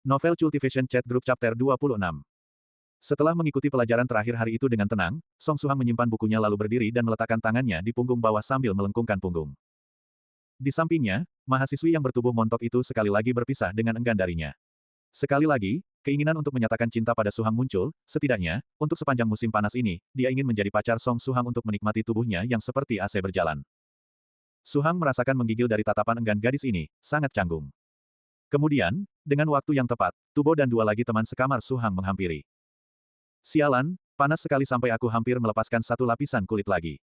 Novel Cultivation Chat Group Chapter 26. Setelah mengikuti pelajaran terakhir hari itu dengan tenang, Song Suhang menyimpan bukunya lalu berdiri dan meletakkan tangannya di punggung bawah sambil melengkungkan punggung. Di sampingnya, mahasiswi yang bertubuh montok itu sekali lagi berpisah dengan enggan darinya. Sekali lagi, keinginan untuk menyatakan cinta pada Suhang muncul, setidaknya, untuk sepanjang musim panas ini, dia ingin menjadi pacar Song Suhang untuk menikmati tubuhnya yang seperti AC berjalan. Suhang merasakan menggigil dari tatapan enggan gadis ini, sangat canggung. Kemudian, dengan waktu yang tepat, Tubo dan dua lagi teman sekamar Suhang menghampiri. Sialan, panas sekali sampai aku hampir melepaskan satu lapisan kulit lagi.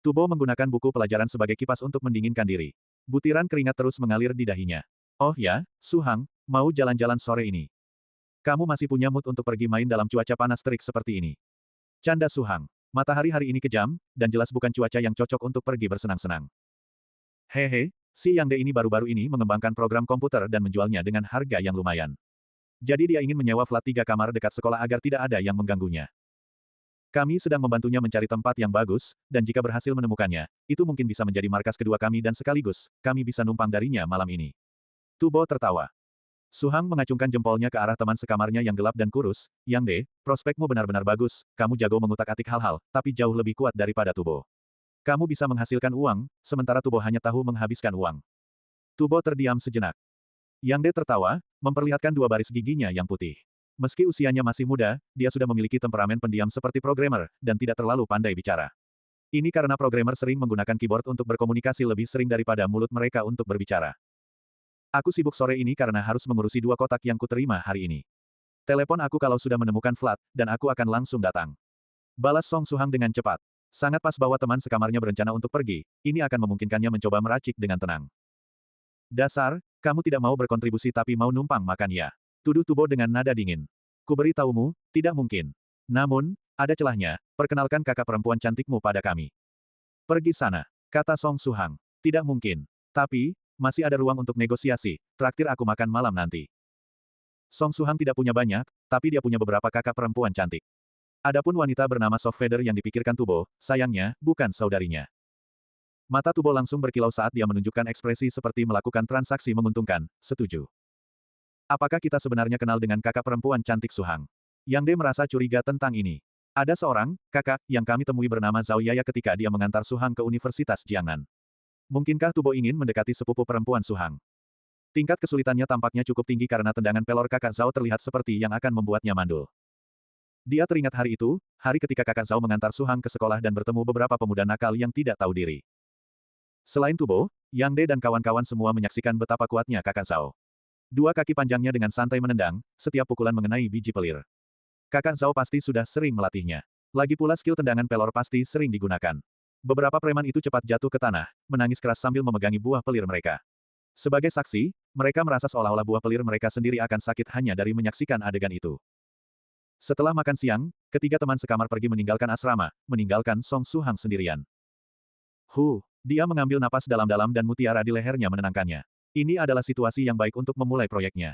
Tubo menggunakan buku pelajaran sebagai kipas untuk mendinginkan diri. Butiran keringat terus mengalir di dahinya. Oh ya, Suhang, mau jalan-jalan sore ini. Kamu masih punya mood untuk pergi main dalam cuaca panas terik seperti ini. Canda Suhang. Matahari hari ini kejam, dan jelas bukan cuaca yang cocok untuk pergi bersenang-senang. Hehe, si Yang De ini baru-baru ini mengembangkan program komputer dan menjualnya dengan harga yang lumayan. Jadi dia ingin menyewa flat 3 kamar dekat sekolah agar tidak ada yang mengganggunya. Kami sedang membantunya mencari tempat yang bagus, dan jika berhasil menemukannya, itu mungkin bisa menjadi markas kedua kami dan sekaligus, kami bisa numpang darinya malam ini. Tubo tertawa. Suhang mengacungkan jempolnya ke arah teman sekamarnya yang gelap dan kurus. Yang De, prospekmu benar-benar bagus, kamu jago mengutak-atik hal-hal, tapi jauh lebih kuat daripada Tubo. Kamu bisa menghasilkan uang, sementara Tubo hanya tahu menghabiskan uang. Tubo terdiam sejenak. Yang De tertawa, memperlihatkan dua baris giginya yang putih. Meski usianya masih muda, dia sudah memiliki temperamen pendiam seperti programmer, dan tidak terlalu pandai bicara. Ini karena programmer sering menggunakan keyboard untuk berkomunikasi lebih sering daripada mulut mereka untuk berbicara. Aku sibuk sore ini karena harus mengurusi dua kotak yang kuterima hari ini. Telepon aku kalau sudah menemukan flat, dan aku akan langsung datang. Balas Song Suhang dengan cepat. Sangat pas bahwa teman sekamarnya berencana untuk pergi, ini akan memungkinkannya mencoba meracik dengan tenang. Dasar, kamu tidak mau berkontribusi tapi mau numpang makan ya. Tuduh Tubo dengan nada dingin. Kuberi tahumu, tidak mungkin. Namun, ada celahnya, perkenalkan kakak perempuan cantikmu pada kami. Pergi sana, kata Song Suhang. Tidak mungkin. Tapi, masih ada ruang untuk negosiasi, traktir aku makan malam nanti. Song Suhang tidak punya banyak, tapi dia punya beberapa kakak perempuan cantik. Adapun wanita bernama Soft Feather yang dipikirkan Tubo, sayangnya, bukan saudarinya. Mata Tubo langsung berkilau saat dia menunjukkan ekspresi seperti melakukan transaksi menguntungkan, setuju. Apakah kita sebenarnya kenal dengan kakak perempuan cantik Suhang? Yang De merasa curiga tentang ini. Ada seorang, kakak, yang kami temui bernama Zhao Yaya ketika dia mengantar Suhang ke Universitas Jiangnan. Mungkinkah Tubo ingin mendekati sepupu perempuan Suhang? Tingkat kesulitannya tampaknya cukup tinggi karena tendangan pelor kakak Zhao terlihat seperti yang akan membuatnya mandul. Dia teringat hari itu, hari ketika kakak Zhao mengantar Suhang ke sekolah dan bertemu beberapa pemuda nakal yang tidak tahu diri. Selain Tubo, Yang De dan kawan-kawan semua menyaksikan betapa kuatnya kakak Zhao. Dua kaki panjangnya dengan santai menendang, setiap pukulan mengenai biji pelir. Kakak Zhao pasti sudah sering melatihnya. Lagi pula skill tendangan pelor pasti sering digunakan. Beberapa preman itu cepat jatuh ke tanah, menangis keras sambil memegangi buah pelir mereka. Sebagai saksi, mereka merasa seolah-olah buah pelir mereka sendiri akan sakit hanya dari menyaksikan adegan itu. Setelah makan siang, ketiga teman sekamar pergi meninggalkan asrama, meninggalkan Song Suhang sendirian. Dia mengambil napas dalam-dalam dan mutiara di lehernya menenangkannya. Ini adalah situasi yang baik untuk memulai proyeknya.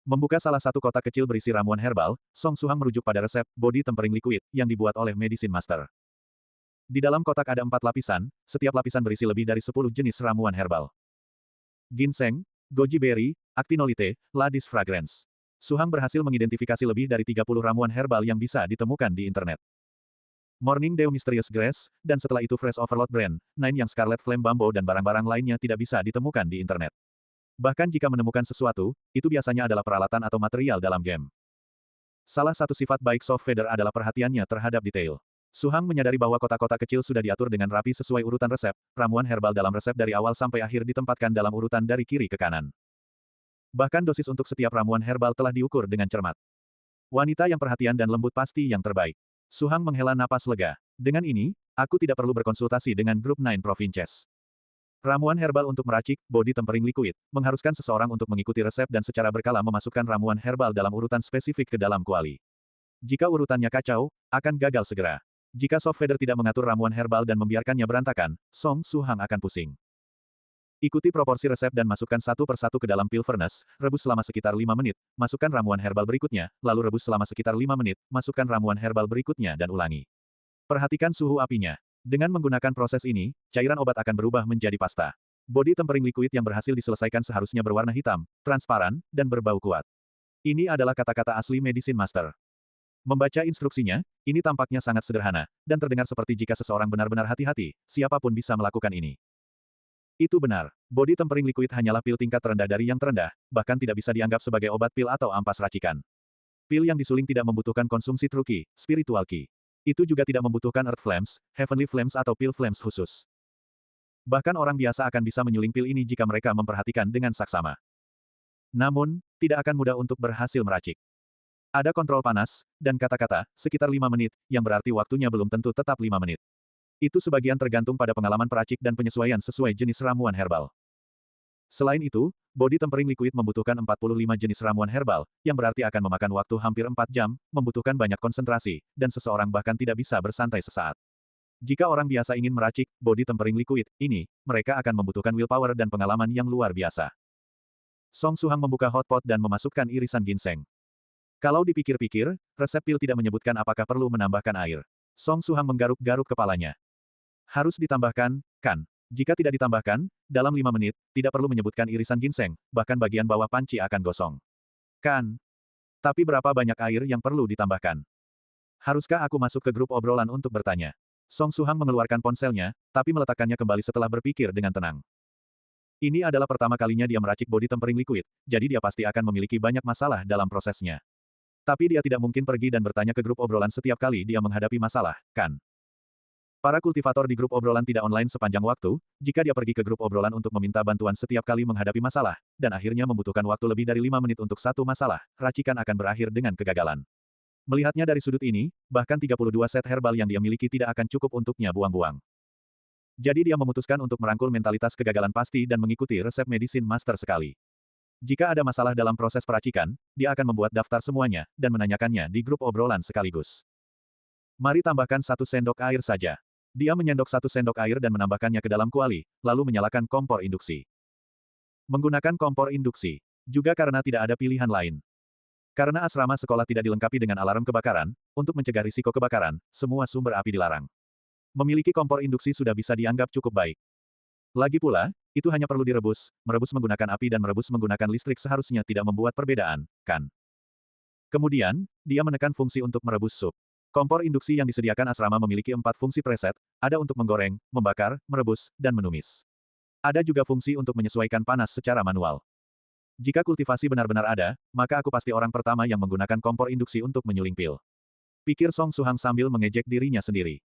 Membuka salah satu kotak kecil berisi ramuan herbal, Song Suhang merujuk pada resep body tempering liquid yang dibuat oleh Medicine Master. Di dalam kotak ada 4 lapisan, setiap lapisan berisi lebih dari 10 jenis ramuan herbal. Ginseng, goji berry, actinolite, ladis fragrance. Suhang berhasil mengidentifikasi lebih dari 30 ramuan herbal yang bisa ditemukan di internet. Morning Dew Mysterious Grass, dan setelah itu Fresh Overload Brand, Nine yang Scarlet Flame Bamboo dan barang-barang lainnya tidak bisa ditemukan di internet. Bahkan jika menemukan sesuatu, itu biasanya adalah peralatan atau material dalam game. Salah satu sifat baik Soft Feather adalah perhatiannya terhadap detail. Suhang menyadari bahwa kotak-kotak kecil sudah diatur dengan rapi sesuai urutan resep, ramuan herbal dalam resep dari awal sampai akhir ditempatkan dalam urutan dari kiri ke kanan. Bahkan dosis untuk setiap ramuan herbal telah diukur dengan cermat. Wanita yang perhatian dan lembut pasti yang terbaik. Suhang menghela napas lega. Dengan ini, aku tidak perlu berkonsultasi dengan grup Nine Provinces. Ramuan herbal untuk meracik, body tempering liquid, mengharuskan seseorang untuk mengikuti resep dan secara berkala memasukkan ramuan herbal dalam urutan spesifik ke dalam kuali. Jika urutannya kacau, akan gagal segera. Jika Soft Feather tidak mengatur ramuan herbal dan membiarkannya berantakan, Song Suhang akan pusing. Ikuti proporsi resep dan masukkan satu persatu ke dalam pil furnace, rebus selama sekitar 5 menit, masukkan ramuan herbal berikutnya, lalu rebus selama sekitar 5 menit, masukkan ramuan herbal berikutnya dan ulangi. Perhatikan suhu apinya. Dengan menggunakan proses ini, cairan obat akan berubah menjadi pasta. Body tempering liquid yang berhasil diselesaikan seharusnya berwarna hitam, transparan, dan berbau kuat. Ini adalah kata-kata asli Medicine Master. Membaca instruksinya, ini tampaknya sangat sederhana, dan terdengar seperti jika seseorang benar-benar hati-hati, siapapun bisa melakukan ini. Itu benar. Body Tempering Liquid hanyalah pil tingkat terendah dari yang terendah, bahkan tidak bisa dianggap sebagai obat pil atau ampas racikan. Pil yang disuling tidak membutuhkan konsumsi True Qi, Spiritual Qi. Itu juga tidak membutuhkan Earth Flames, Heavenly Flames atau pil Flames khusus. Bahkan orang biasa akan bisa menyuling pil ini jika mereka memperhatikan dengan saksama. Namun, tidak akan mudah untuk berhasil meracik. Ada kontrol panas, dan kata-kata, sekitar 5 menit, yang berarti waktunya belum tentu tetap 5 menit. Itu sebagian tergantung pada pengalaman peracik dan penyesuaian sesuai jenis ramuan herbal. Selain itu, Body Tempering Liquid membutuhkan 45 jenis ramuan herbal, yang berarti akan memakan waktu hampir 4 jam, membutuhkan banyak konsentrasi, dan seseorang bahkan tidak bisa bersantai sesaat. Jika orang biasa ingin meracik Body Tempering Liquid ini, mereka akan membutuhkan willpower dan pengalaman yang luar biasa. Song Suhang membuka hotpot dan memasukkan irisan ginseng. Kalau dipikir-pikir, resep pil tidak menyebutkan apakah perlu menambahkan air. Song Suhang menggaruk-garuk kepalanya. Harus ditambahkan, kan? Jika tidak ditambahkan, dalam 5 menit, tidak perlu menyebutkan irisan ginseng, bahkan bagian bawah panci akan gosong. Kan? Tapi berapa banyak air yang perlu ditambahkan? Haruskah aku masuk ke grup obrolan untuk bertanya? Song Suhang mengeluarkan ponselnya, tapi meletakkannya kembali setelah berpikir dengan tenang. Ini adalah pertama kalinya dia meracik Body Tempering Liquid, jadi dia pasti akan memiliki banyak masalah dalam prosesnya. Tapi dia tidak mungkin pergi dan bertanya ke grup obrolan setiap kali dia menghadapi masalah, kan? Para kultivator di grup obrolan tidak online sepanjang waktu, jika dia pergi ke grup obrolan untuk meminta bantuan setiap kali menghadapi masalah, dan akhirnya membutuhkan waktu lebih dari 5 menit untuk satu masalah, racikan akan berakhir dengan kegagalan. Melihatnya dari sudut ini, bahkan 32 set herbal yang dia miliki tidak akan cukup untuknya buang-buang. Jadi dia memutuskan untuk merangkul mentalitas kegagalan pasti dan mengikuti resep Medicine Master sekali. Jika ada masalah dalam proses peracikan, dia akan membuat daftar semuanya, dan menanyakannya di grup obrolan sekaligus. Mari tambahkan 1 sendok air saja. Dia menyendok 1 sendok air dan menambahkannya ke dalam kuali, lalu menyalakan kompor induksi. Menggunakan kompor induksi, juga karena tidak ada pilihan lain. Karena asrama sekolah tidak dilengkapi dengan alarm kebakaran, untuk mencegah risiko kebakaran, semua sumber api dilarang. Memiliki kompor induksi sudah bisa dianggap cukup baik. Lagi pula, itu hanya perlu direbus, merebus menggunakan api dan merebus menggunakan listrik seharusnya tidak membuat perbedaan, kan? Kemudian, dia menekan fungsi untuk merebus sup. Kompor induksi yang disediakan asrama memiliki 4 fungsi preset, ada untuk menggoreng, membakar, merebus, dan menumis. Ada juga fungsi untuk menyesuaikan panas secara manual. Jika kultivasi benar-benar ada, maka aku pasti orang pertama yang menggunakan kompor induksi untuk menyuling pil. Pikir Song Suhang sambil mengejek dirinya sendiri.